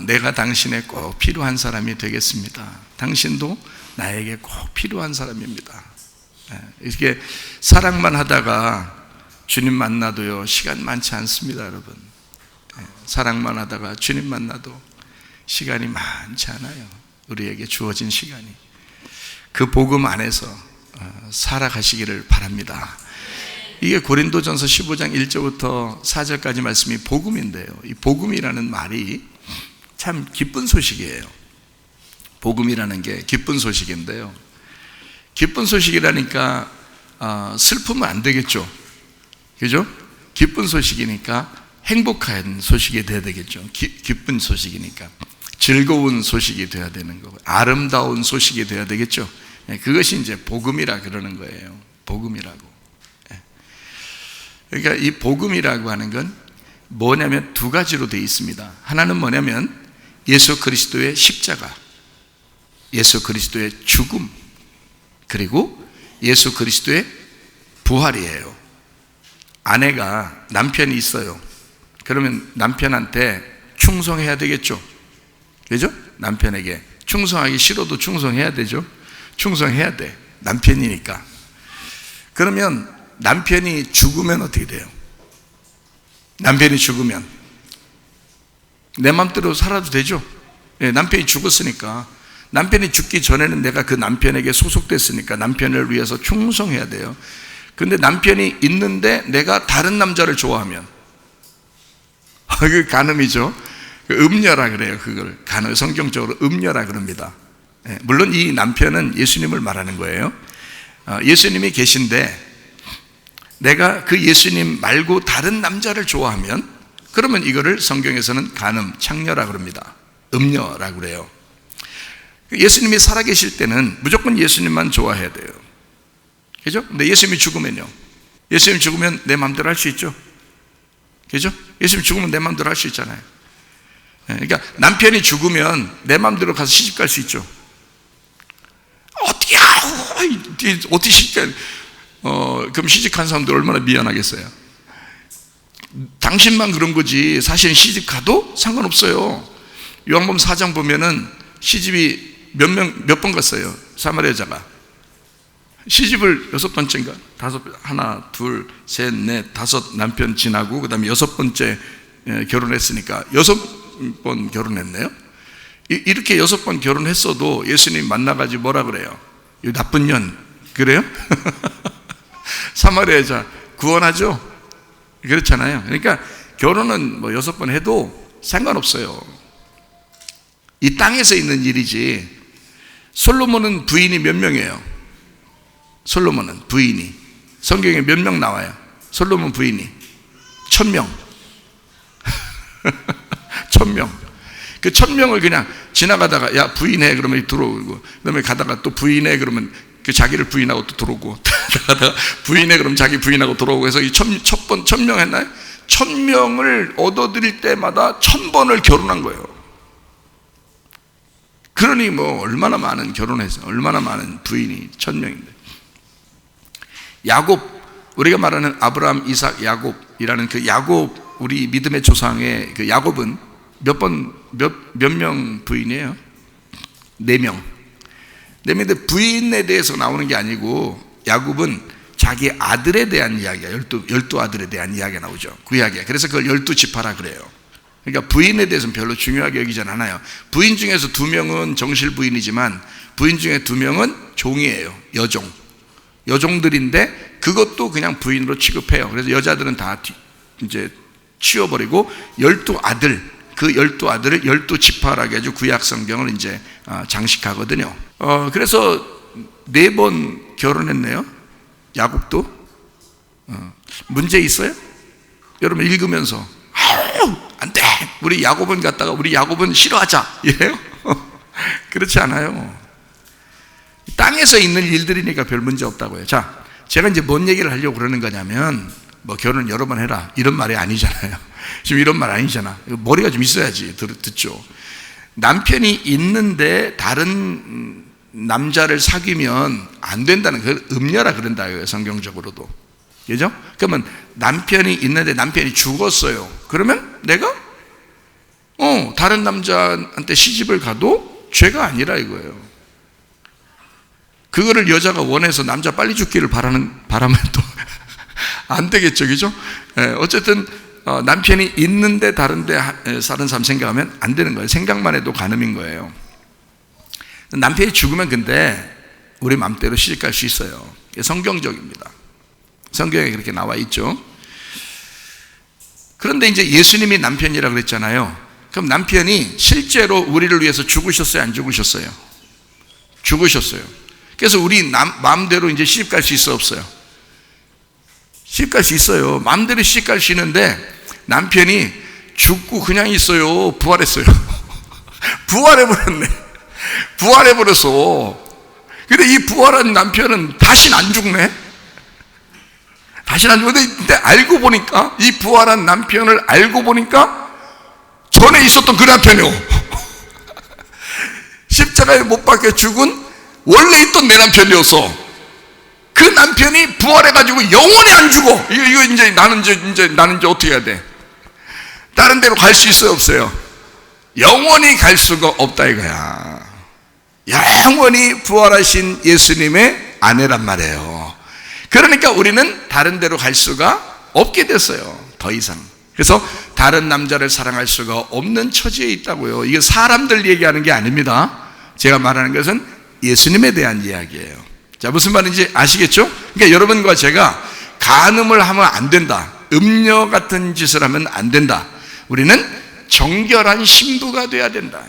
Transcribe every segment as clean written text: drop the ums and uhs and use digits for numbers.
내가 당신의 꼭 필요한 사람이 되겠습니다. 당신도 나에게 꼭 필요한 사람입니다. 이렇게 사랑만 하다가 주님 만나도요, 시간 많지 않습니다, 여러분. 사랑만 하다가 주님 만나도 시간이 많지 않아요. 우리에게 주어진 시간이. 그 복음 안에서 살아가시기를 바랍니다. 이게 고린도전서 15장 1절부터 4절까지 말씀이 복음인데요, 이 복음이라는 말이 참 기쁜 소식이에요. 복음이라는 게 기쁜 소식인데요, 기쁜 소식이라니까 슬프면 안 되겠죠, 그죠? 기쁜 소식이니까 행복한 소식이 돼야 되겠죠. 기쁜 소식이니까 즐거운 소식이 돼야 되는 거고, 아름다운 소식이 돼야 되겠죠. 그것이 이제 복음이라 그러는 거예요. 복음이라고. 그러니까 이 복음이라고 하는 건 뭐냐면 두 가지로 되어 있습니다. 하나는 뭐냐면 예수 그리스도의 십자가, 예수 그리스도의 죽음, 그리고 예수 그리스도의 부활이에요. 아내가 남편이 있어요. 그러면 남편한테 충성해야 되겠죠, 그죠? 남편에게 충성하기 싫어도 충성해야 되죠. 충성해야 돼, 남편이니까. 그러면 남편이 죽으면 어떻게 돼요? 남편이 죽으면 내 맘대로 살아도 되죠. 남편이 죽었으니까, 남편이 죽기 전에는 내가 그 남편에게 소속됐으니까 남편을 위해서 충성해야 돼요. 근데 남편이 있는데 내가 다른 남자를 좋아하면 그 간음이죠. 음녀라 그래요. 그걸 간음, 성경적으로 음녀라 그럽니다. 물론 이 남편은 예수님을 말하는 거예요. 예수님이 계신데 내가 그 예수님 말고 다른 남자를 좋아하면, 그러면 이거를 성경에서는 간음, 창녀라 그럽니다. 음녀라 그래요. 예수님이 살아계실 때는 무조건 예수님만 좋아해야 돼요, 그죠? 근데 예수님이 죽으면요, 예수님 죽으면 내 마음대로 할 수 있죠, 그죠? 예수님 죽으면 내 마음대로 할 수 있잖아요. 그러니까 남편이 죽으면 내 마음대로 가서 시집갈 수 있죠. 어떻게 시집갈? 그럼 시집간 사람들 얼마나 미안하겠어요. 당신만 그런 거지 사실은 시집가도 상관없어요. 요한복음 4장 보면은 시집이 몇 번 갔어요. 사마리아 여자가 시집을 6번째인가? 하나, 둘, 셋, 넷, 다섯 남편 지나고 그 다음에 6번째 결혼했으니까 6번 결혼했네요. 이렇게 6번 결혼했어도 예수님 만나가지고 뭐라 그래요? 이 나쁜 년, 그래요? 사마리아 여자 구원하죠? 그렇잖아요. 그러니까 결혼은 뭐 6번 해도 상관없어요. 이 땅에서 있는 일이지. 솔로몬은 부인이 몇 명이에요? 솔로몬은 부인이 성경에 몇 명 나와요? 솔로몬 부인이 1000명. 1000명. 그 1000명을 그냥 지나가다가 야 부인해 그러면 들어오고, 그 다음에 가다가 또 부인해 그러면 그 자기를 부인하고 또 들어오고, 가다가 부인해 그러면 자기 부인하고 들어오고 해서 이 1000명 했나요? 1000명을 얻어들일 때마다 1000번을 결혼한 거예요. 그러니 뭐 얼마나 많은 결혼해서 얼마나 많은 부인이 1000명인데. 야곱, 우리가 말하는 아브라함, 이삭, 야곱이라는 그 야곱, 우리 믿음의 조상의 그 야곱은 몇 명 부인이에요? 4명. 근데 부인에 대해서 나오는 게 아니고 야곱은 자기 아들에 대한 이야기야. 12 아들에 대한 이야기가 나오죠. 그 이야기야. 그래서 그걸 12지파라 그래요. 그러니까 부인에 대해서는 별로 중요하게 여기지 않아요. 부인 중에서 2명은 정실 부인이지만 부인 중에 2명은 종이에요. 여종들인데 그것도 그냥 부인으로 취급해요. 그래서 여자들은 다 이제 치워버리고 12아들, 그 12아들을 12지파라고 해가지고 구약 성경을 이제 장식하거든요. 그래서 4번 결혼했네요. 야곱도. 문제 있어요? 여러분 읽으면서 안 돼, 우리 야곱은 갖다가 우리 야곱은 싫어하자 이래요? 그렇지 않아요. 땅에서 있는 일들이니까 별 문제 없다고요. 자, 제가 이제 뭔 얘기를 하려고 그러는 거냐면, 뭐 결혼 여러 번 해라 이런 말이 아니잖아요. 지금 이런 말 아니잖아. 머리가 좀 있어야지 듣죠. 남편이 있는데 다른 남자를 사귀면 안 된다는, 그 음녀라 그런다고요, 성경적으로도. 그죠? 그러면 남편이 있는데 남편이 죽었어요. 그러면 내가 다른 남자한테 시집을 가도 죄가 아니라 이거예요. 그거를 여자가 원해서 남자 빨리 죽기를 바라면 또 안 되겠죠, 그죠? 어쨌든 남편이 있는데 다른데 사는 사람 생각하면 안 되는 거예요. 생각만 해도 간음인 거예요. 남편이 죽으면 근데 우리 마음대로 시집갈 수 있어요. 성경적입니다. 성경에 그렇게 나와 있죠. 그런데 이제 예수님이 남편이라고 그랬잖아요. 그럼 남편이 실제로 우리를 위해서 죽으셨어요, 안 죽으셨어요? 죽으셨어요. 그래서 우리 마음대로 이제 시집갈 수 있어, 없어요? 시집갈 수 있어요. 마음대로 시집갈 수 있는데 남편이 죽고 그냥 있어요. 부활했어요. 부활해버렸네. 부활해버렸어. 근데 이 부활한 남편은 다시는 안 죽네. 다시는 안 죽는데, 근데 알고 보니까, 이 부활한 남편을 알고 보니까 전에 있었던 그 남편이요. 십자가에 못 박혀 죽은 원래 있던 내 남편이었어. 그 남편이 부활해가지고 영원히 안 죽어. 이거 이제 나는 이제 어떻게 해야 돼? 다른 데로 갈 수 있어요, 없어요? 영원히 갈 수가 없다 이거야. 영원히 부활하신 예수님의 아내란 말이에요. 그러니까 우리는 다른 데로 갈 수가 없게 됐어요, 더 이상. 그래서 다른 남자를 사랑할 수가 없는 처지에 있다고요. 이게 사람들 얘기하는 게 아닙니다. 제가 말하는 것은 예수님에 대한 이야기예요. 자, 무슨 말인지 아시겠죠? 그러니까 여러분과 제가 간음을 하면 안 된다, 음녀 같은 짓을 하면 안 된다. 우리는 정결한 신부가 돼야 된다.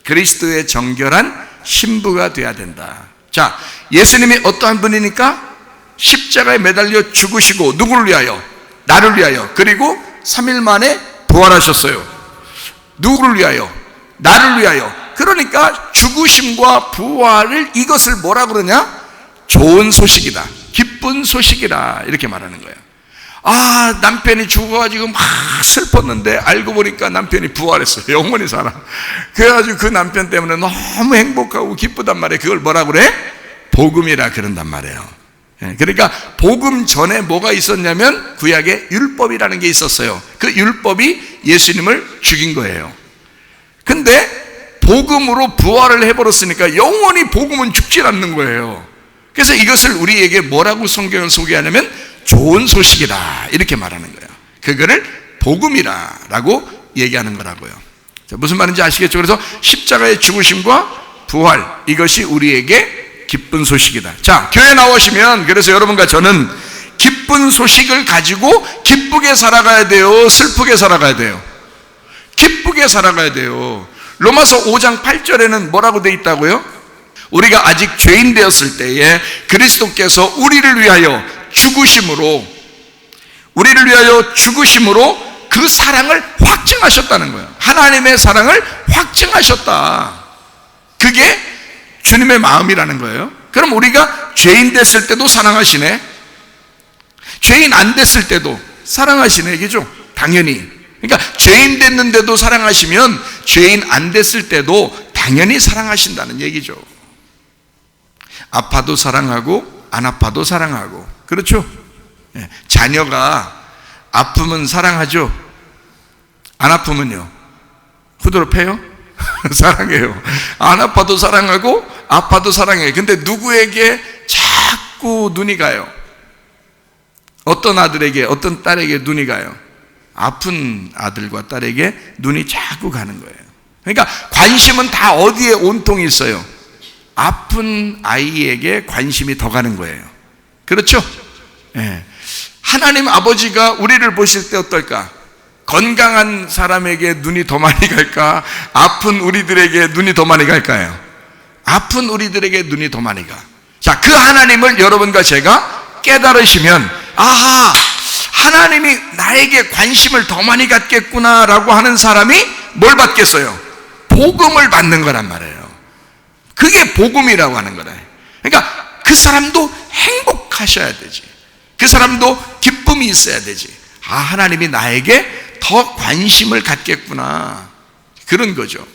그리스도의 정결한 신부가 돼야 된다. 자, 예수님이 어떠한 분이니까 십자가에 매달려 죽으시고 누구를 위하여? 나를 위하여. 그리고 3일 만에 부활하셨어요. 누구를 위하여? 나를 위하여. 그러니까 죽으심과 부활을, 이것을 뭐라 그러냐? 좋은 소식이다, 기쁜 소식이다, 이렇게 말하는 거예요. 아, 남편이 죽어가지고 막 슬펐는데 알고 보니까 남편이 부활했어요. 영원히 살아. 그래가지고 그 남편 때문에 너무 행복하고 기쁘단 말이에요. 그걸 뭐라 그래? 복음이라 그런단 말이에요. 그러니까 복음 전에 뭐가 있었냐면 구약에 율법이라는 게 있었어요. 그 율법이 예수님을 죽인 거예요. 근데 복음으로 부활을 해버렸으니까 영원히 복음은 죽지 않는 거예요. 그래서 이것을 우리에게 뭐라고 성경을 소개하냐면 좋은 소식이다, 이렇게 말하는 거예요. 그거를 복음이라고 얘기하는 거라고요. 자, 무슨 말인지 아시겠죠? 그래서 십자가의 죽으심과 부활, 이것이 우리에게 기쁜 소식이다. 자, 교회 나오시면, 그래서 여러분과 저는 기쁜 소식을 가지고 기쁘게 살아가야 돼요, 슬프게 살아가야 돼요? 기쁘게 살아가야 돼요. 로마서 5장 8절에는 뭐라고 돼 있다고요? 우리가 아직 죄인 되었을 때에 그리스도께서 우리를 위하여 죽으심으로 그 사랑을 확증하셨다는 거예요. 하나님의 사랑을 확증하셨다. 그게 주님의 마음이라는 거예요. 그럼 우리가 죄인 됐을 때도 사랑하시네, 죄인 안 됐을 때도 사랑하시네, 이게죠? 당연히. 그러니까 죄인 됐는데도 사랑하시면 죄인 안 됐을 때도 당연히 사랑하신다는 얘기죠. 아파도 사랑하고 안 아파도 사랑하고, 그렇죠? 자녀가 아프면 사랑하죠? 안 아프면요? 후드로 패요? 사랑해요. 안 아파도 사랑하고 아파도 사랑해요. 근데 누구에게 자꾸 눈이 가요? 어떤 아들에게, 어떤 딸에게 눈이 가요? 아픈 아들과 딸에게 눈이 자꾸 가는 거예요. 그러니까 관심은 다 어디에 온통이 있어요? 아픈 아이에게 관심이 더 가는 거예요. 그렇죠? 예. 하나님 아버지가 우리를 보실 때 어떨까? 건강한 사람에게 눈이 더 많이 갈까? 아픈 우리들에게 눈이 더 많이 갈까요? 아픈 우리들에게 눈이 더 많이 가. 자, 그 하나님을 여러분과 제가 깨달으시면, 아하, 하나님이 나에게 관심을 더 많이 갖겠구나라고 하는 사람이 뭘 받겠어요? 복음을 받는 거란 말이에요. 그게 복음이라고 하는 거다. 그러니까 그 사람도 행복하셔야 되지. 그 사람도 기쁨이 있어야 되지. 아, 하나님이 나에게 더 관심을 갖겠구나, 그런 거죠.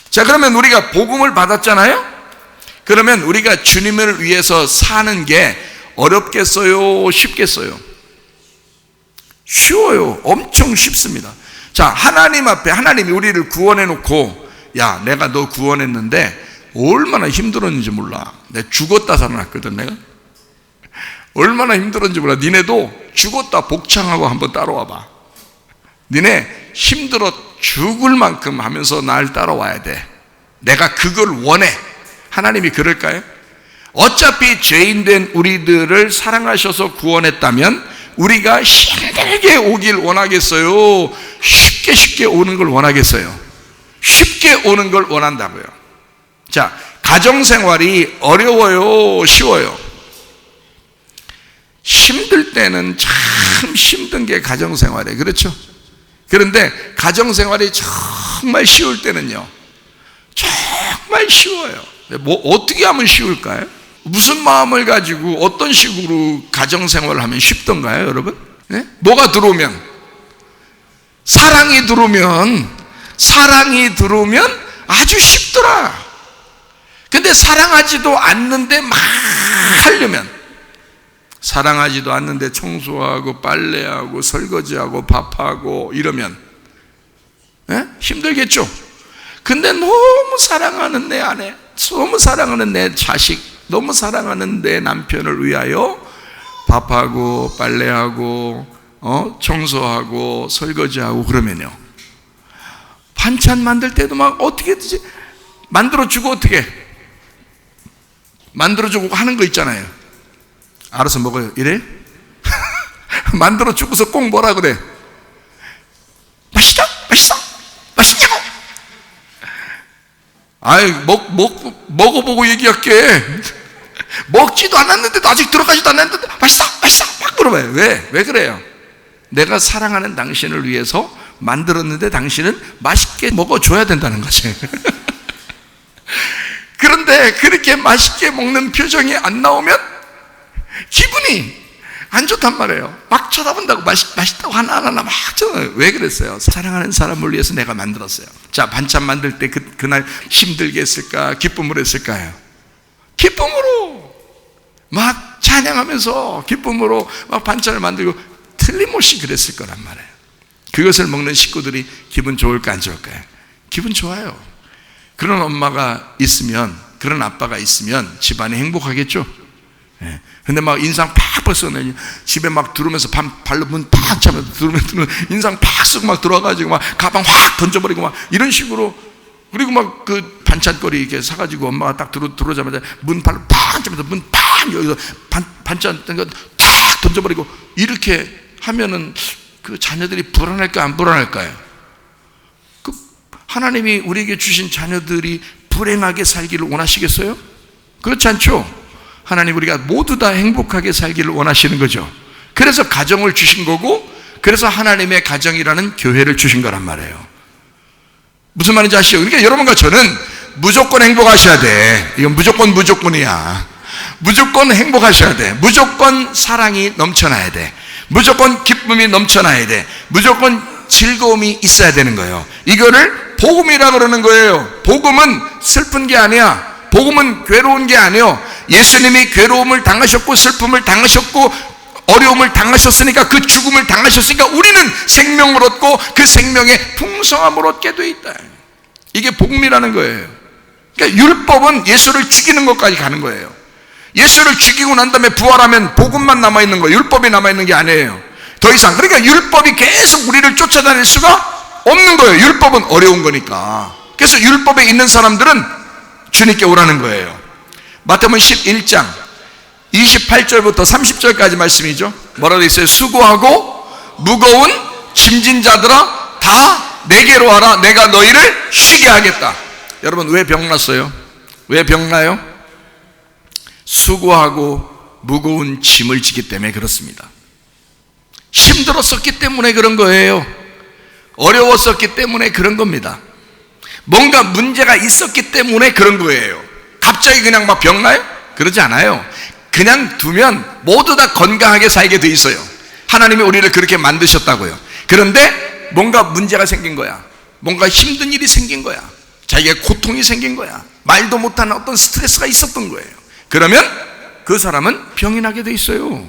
자, 그러면 우리가 복음을 받았잖아요? 그러면 우리가 주님을 위해서 사는 게 어렵겠어요, 쉽겠어요? 쉬워요. 엄청 쉽습니다. 자, 하나님 앞에 하나님이 우리를 구원해 놓고, 야, 내가 너 구원했는데 얼마나 힘들었는지 몰라. 내가 죽었다 살아났거든. 내가 얼마나 힘들었는지 몰라. 니네도 죽었다 복창하고 한번 따라와봐. 니네 힘들어 죽을 만큼 하면서 날 따라와야 돼. 내가 그걸 원해. 하나님이 그럴까요? 어차피 죄인된 우리들을 사랑하셔서 구원했다면 우리가 힘들게 오길 원하겠어요? 쉽게 오는 걸 원하겠어요? 쉽게 오는 걸 원한다고요. 자, 가정생활이 어려워요? 쉬워요? 힘들 때는 참 힘든 게 가정생활이에요. 그렇죠? 그런데 가정생활이 정말 쉬울 때는요, 정말 쉬워요. 뭐 어떻게 하면 쉬울까요? 무슨 마음을 가지고 어떤 식으로 가정생활을 하면 쉽던가요, 여러분? 네? 뭐가 들어오면? 사랑이 들어오면 아주 쉽더라. 근데 사랑하지도 않는데 막 하려면, 사랑하지도 않는데 청소하고 빨래하고 설거지하고 밥하고 이러면 힘들겠죠. 근데 너무 사랑하는 내 아내, 너무 사랑하는 내 자식, 너무 사랑하는 내 남편을 위하여 밥하고 빨래하고 청소하고 설거지하고 그러면요, 반찬 만들 때도 막 어떻게 되지? 만들어주고 어떻게 만들어주고 하는 거 있잖아요. 알아서 먹어요 이래? 만들어주고서 꼭 뭐라 그래? 맛있죠? 맛있어? 맛있냐고? 아이, 먹어보고 얘기할게. 먹지도 않았는데도, 아직 들어가지도 않았는데 맛있어? 맛있어? 막 물어봐요. 왜 그래요? 내가 사랑하는 당신을 위해서 만들었는데 당신은 맛있게 먹어줘야 된다는 거지. 그런데 그렇게 맛있게 먹는 표정이 안 나오면 기분이 안 좋단 말이에요. 막 쳐다본다고 맛있다고 하나하나 막 쳐다봐요. 왜 그랬어요? 사랑하는 사람을 위해서 내가 만들었어요. 자, 반찬 만들 때 그날 힘들게 했을까? 기쁨으로 했을까요? 기쁨으로 막 찬양하면서 기쁨으로 막 반찬을 만들고 틀림없이 그랬을 거란 말이에요. 그것을 먹는 식구들이 기분 좋을까 안 좋을까요? 기분 좋아요. 그런 엄마가 있으면, 그런 아빠가 있으면 집안이 행복하겠죠? 근데 막 인상 팍 벌써 집에 막 들어오면서 발로 문 팍 차면서 들어오면 인상 팍 쓰고 막 들어와가지고 막 가방 확 던져버리고 막 이런 식으로, 그리고 막 그 반찬거리 이렇게 사가지고 엄마가 딱 들어오자마자 문 발로 팍 차면서 문 팍 여기서 반찬 탁 던져버리고 이렇게 하면은 그 자녀들이 불안할까 안 불안할까요? 그 하나님이 우리에게 주신 자녀들이 불행하게 살기를 원하시겠어요? 그렇지 않죠? 하나님 우리가 모두 다 행복하게 살기를 원하시는 거죠. 그래서 가정을 주신 거고, 그래서 하나님의 가정이라는 교회를 주신 거란 말이에요. 무슨 말인지 아시죠? 그러니까 여러분과 저는 무조건 행복하셔야 돼. 이건 무조건이야. 무조건 행복하셔야 돼. 무조건 사랑이 넘쳐나야 돼. 무조건 기쁨이 넘쳐나야 돼. 무조건 즐거움이 있어야 되는 거예요. 이거를 복음이라 그러는 거예요. 복음은 슬픈 게 아니야. 복음은 괴로운 게 아니에요. 예수님이 괴로움을 당하셨고 슬픔을 당하셨고 어려움을 당하셨으니까, 그 죽음을 당하셨으니까 우리는 생명을 얻고 그 생명의 풍성함을 얻게 돼 있다. 이게 복음이라는 거예요. 그러니까 율법은 예수를 죽이는 것까지 가는 거예요. 예수를 죽이고 난 다음에 부활하면 복음만 남아있는 거예요. 율법이 남아있는 게 아니에요. 더 이상. 그러니까 율법이 계속 우리를 쫓아다닐 수가 없는 거예요. 율법은 어려운 거니까. 그래서 율법에 있는 사람들은 주님께 오라는 거예요. 마태복음 11장 28절부터 30절까지 말씀이죠. 뭐라고 있어요? 수고하고 무거운 짐진 자들아 다 내게로 와라. 내가 너희를 쉬게 하겠다. 여러분, 왜 병났어요? 왜 병나요? 수고하고 무거운 짐을 지기 때문에 그렇습니다. 힘들었었기 때문에 그런 거예요. 어려웠었기 때문에 그런 겁니다. 뭔가 문제가 있었기 때문에 그런 거예요. 갑자기 그냥 막 병나요? 그러지 않아요. 그냥 두면 모두 다 건강하게 살게 돼 있어요. 하나님이 우리를 그렇게 만드셨다고요. 그런데 뭔가 문제가 생긴 거야. 뭔가 힘든 일이 생긴 거야. 자기가 고통이 생긴 거야. 말도 못하는 어떤 스트레스가 있었던 거예요. 그러면 그 사람은 병이 나게 돼 있어요.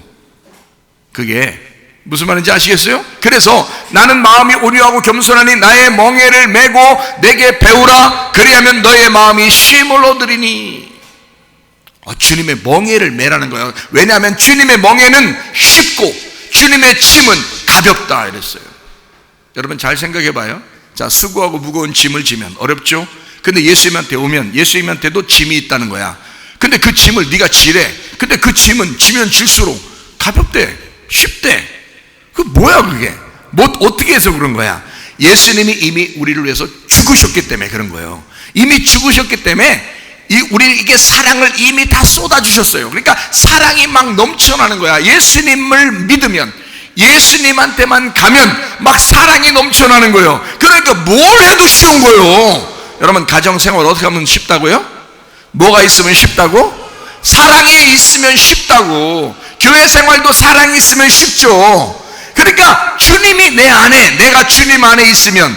그게 무슨 말인지 아시겠어요? 그래서 나는 마음이 온유하고 겸손하니 나의 멍에를 메고 내게 배우라. 그리하면 너의 마음이 쉼을 얻으리니. 주님의 멍에를 메라는 거예요. 왜냐하면 주님의 멍에는 쉽고 주님의 짐은 가볍다 이랬어요. 여러분 잘 생각해 봐요. 자, 수고하고 무거운 짐을 지면 어렵죠? 근데 예수님한테 오면 예수님한테도 짐이 있다는 거야. 근데 그 짐을 네가 지래. 근데 그 짐은 지면 질수록 가볍대, 쉽대. 그 뭐야 그게? 뭐 어떻게 해서 그런 거야? 예수님이 이미 우리를 위해서 죽으셨기 때문에 그런 거예요. 이미 죽으셨기 때문에 우리에게 사랑을 이미 다 쏟아주셨어요. 그러니까 사랑이 막 넘쳐나는 거야. 예수님을 믿으면, 예수님한테만 가면 막 사랑이 넘쳐나는 거예요. 그러니까 뭘 해도 쉬운 거예요. 여러분 가정생활 어떻게 하면 쉽다고요? 뭐가 있으면 쉽다고? 사랑이 있으면 쉽다고. 교회 생활도 사랑이 있으면 쉽죠. 그러니까 주님이 내 안에, 내가 주님 안에 있으면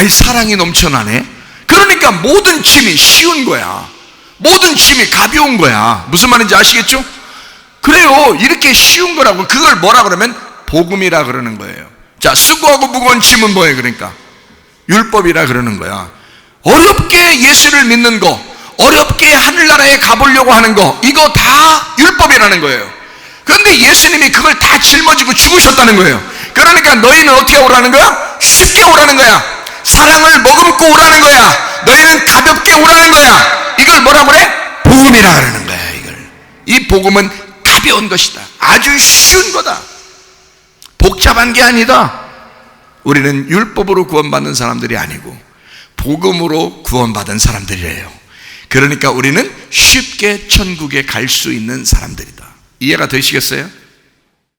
사랑이 넘쳐나네. 그러니까 모든 짐이 쉬운 거야. 모든 짐이 가벼운 거야. 무슨 말인지 아시겠죠? 그래요. 이렇게 쉬운 거라고. 그걸 뭐라 그러면 복음이라 그러는 거예요. 자, 수고하고 무거운 짐은 뭐예요? 그러니까 율법이라 그러는 거야. 어렵게 예수를 믿는 거, 어렵게 하늘나라에 가보려고 하는 거, 이거 다 율법이라는 거예요. 그런데 예수님이 그걸 다 짊어지고 죽으셨다는 거예요. 그러니까 너희는 어떻게 오라는 거야? 쉽게 오라는 거야. 사랑을 머금고 오라는 거야. 너희는 가볍게 오라는 거야. 이걸 뭐라 그래? 복음이라 그러는 거야. 이걸. 이 복음은 가벼운 것이다. 아주 쉬운 거다. 복잡한 게 아니다. 우리는 율법으로 구원받는 사람들이 아니고 복음으로 구원받은 사람들이에요. 그러니까 우리는 쉽게 천국에 갈 수 있는 사람들이다. 이해가 되시겠어요?